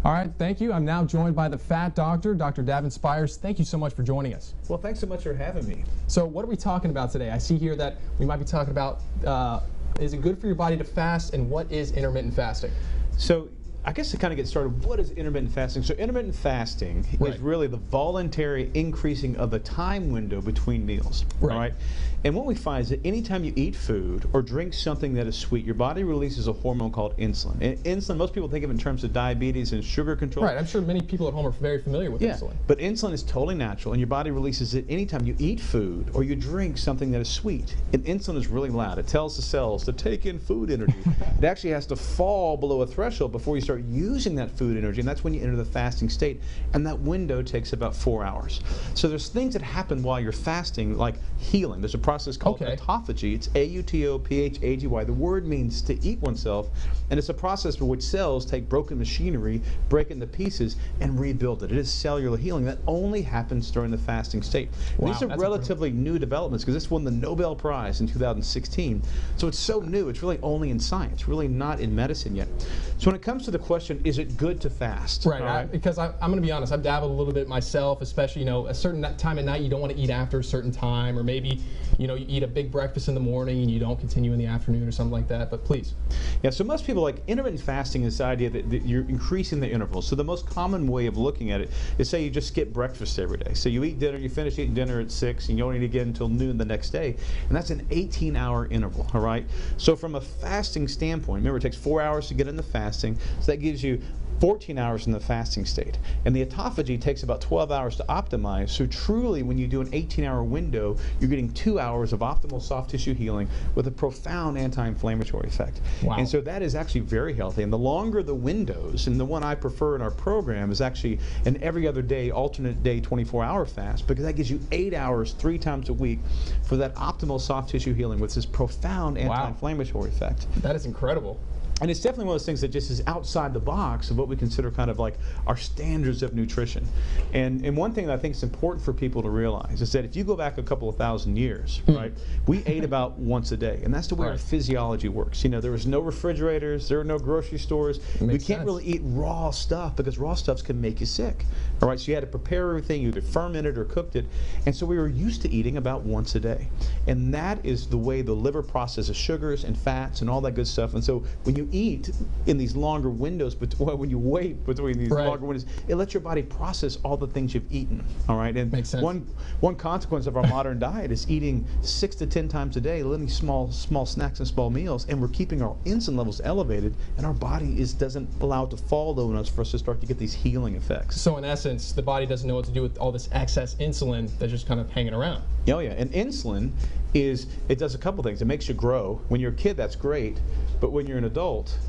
All right, thank you. I'm now joined by the Fat Doctor, Dr. Davin Spires. Thank you so much for joining us. Well, thanks so much for having me. So what are we talking about today? I see here that we might be talking about is it good for your body to fast, and what is intermittent fasting? So I guess to kind of get started, what is intermittent fasting? So intermittent fasting is really the voluntary increasing of the time window between meals. All right. And what we find is that anytime you eat food or drink something that is sweet, your body releases a hormone called insulin. And insulin, most people think of it in terms of diabetes and sugar control. Right. I'm sure many people at home are very familiar with insulin. But insulin is totally natural, and your body releases it anytime you eat food or you drink something that is sweet. And insulin is really loud. It tells the cells to take in food energy. It actually has to fall below a threshold before you start using that food energy, and that's when you enter the fasting state. And that window takes about 4 hours. So there's things that happen while you're fasting, like healing. There's a process called autophagy. It's A-U-T-O-P-H-A-G-Y. The word means to eat oneself, and it's a process for which cells take broken machinery, break it into pieces, and rebuild it. It is cellular healing that only happens during the fasting state. Wow, these are relatively new developments because this won the Nobel Prize in 2016. So it's so new, it's really only in science, really not in medicine yet. So when it comes to the question, is it good to fast? Right, because I'm going to be honest, I've dabbled a little bit myself, especially, a certain time at night you don't want to eat after a certain time, or maybe, you eat a big breakfast in the morning and you don't continue in the afternoon or something like that, but please. Yeah, so most people like intermittent fasting is the idea that you're increasing the intervals. So the most common way of looking at it is, say you just skip breakfast every day. So you eat dinner, you finish eating dinner at 6 and you don't eat again until noon the next day, and that's an 18-hour interval, all right? So from a fasting standpoint, remember it takes 4 hours to get into fasting, so that gives you 14 hours in the fasting state. And the autophagy takes about 12 hours to optimize. So truly, when you do an 18-hour window, you're getting 2 hours of optimal soft tissue healing with a profound anti-inflammatory effect. Wow. And so that is actually very healthy. And the longer the windows, and the one I prefer in our program is actually an every other day, alternate day, 24-hour fast, because that gives you 8 hours 3 times a week for that optimal soft tissue healing with this profound anti-inflammatory effect. That is incredible. And it's definitely one of those things that just is outside the box of what we consider kind of like our standards of nutrition. And one thing that I think is important for people to realize is that if you go back a couple of thousand years, right, we ate about once a day. And that's the way our physiology works. There was no refrigerators, there were no grocery stores. We can't really eat raw stuff because raw stuff can make you sick. All right, so you had to prepare everything, you either fermented or cooked it. And so we were used to eating about once a day. And that is the way the liver processes sugars and fats and all that good stuff. And so when you eat in these longer windows, but when you wait between these longer windows, it lets your body process all the things you've eaten. All right, and makes sense. One consequence of our modern diet is eating 6 to 10 times a day, living small snacks and small meals, and we're keeping our insulin levels elevated, and our body doesn't allow it to fall low enough for us to start to get these healing effects. So in essence, the body doesn't know what to do with all this excess insulin that's just kind of hanging around. Oh yeah, and insulin it does a couple things. It makes you grow. When you're a kid, that's great, but when you're an adult,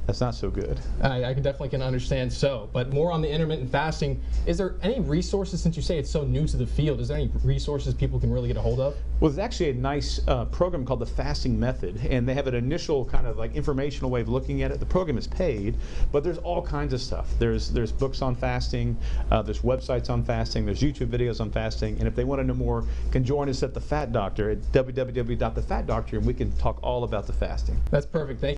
that's not so good. I can understand so. But more on the intermittent fasting, is there any resources, since you say it's so new to the field, is there any resources people can really get a hold of? Well, there's actually a nice program called the Fasting Method, and they have an initial kind of like informational way of looking at it. The program is paid, but there's all kinds of stuff. There's books on fasting, there's websites on fasting, there's YouTube videos on fasting, and if they want to know more, can join us at The Fat Doctor at www.thefatdoctor, and we can talk all about the fasting. That's perfect. Thank you.